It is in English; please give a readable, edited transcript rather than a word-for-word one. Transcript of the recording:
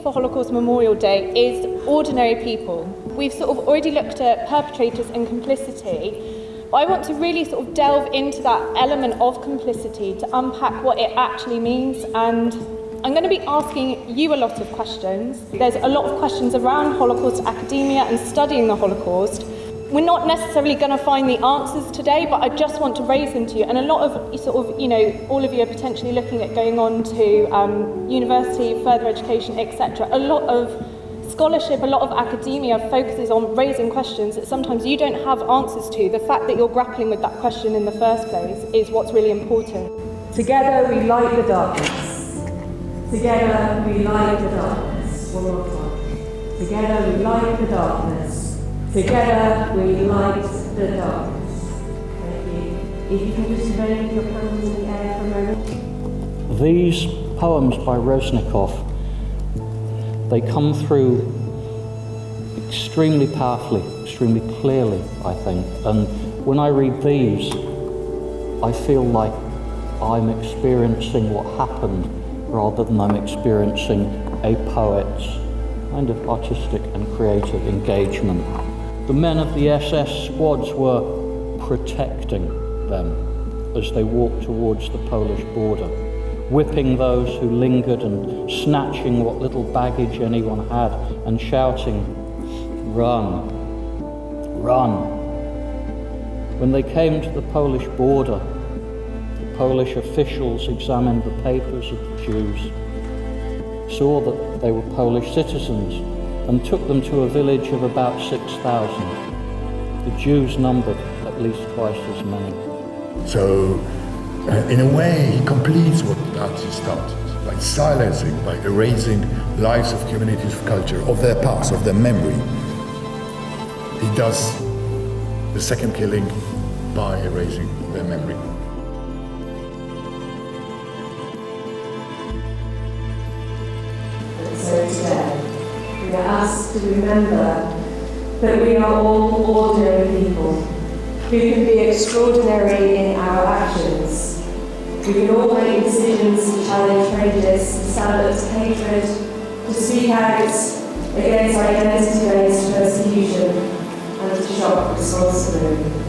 for Holocaust Memorial Day is ordinary people. We've sort of already looked at perpetrators and complicity, but I want to really sort of delve into that element of complicity to unpack what it actually means, and I'm going to be asking you a lot of questions. There's a lot of questions around Holocaust academia and studying the Holocaust. We're not necessarily going to find the answers today, but I just want to raise them to you. And a lot of sort of, all of you are potentially looking at going on to university, further education, etc. A lot of scholarship, a lot of academia focuses on raising questions that sometimes you don't have answers to. The fact that you're grappling with that question in the first place is what's really important. Together we light the darkness. Together we light the darkness. One more time. Together we light the darkness. Together we light the darkness. Thank you. If you can just raise your hands in the air for a moment. These poems by Resnikov, they come through extremely powerfully, extremely clearly, I think. And when I read these, I feel like I'm experiencing what happened rather than I'm experiencing a poet's kind of artistic and creative engagement. The men of the SS squads were protecting them as they walked towards the Polish border, whipping those who lingered and snatching what little baggage anyone had and shouting, "Run, run." When they came to the Polish border, the Polish officials examined the papers of the Jews, saw that they were Polish citizens, and took them to a village of about 6,000. The Jews numbered at least twice as many. So, in a way, he completes what the Nazis started, by silencing, by erasing lives of communities of culture, of their past, of their memory. He does the second killing by erasing their memory. So today, we are asked to remember that we are all ordinary people who can be extraordinary in our actions. We can all make decisions to challenge prejudice, to stand up to hatred, to speak out against identity-based persecution, and to shop responsibly.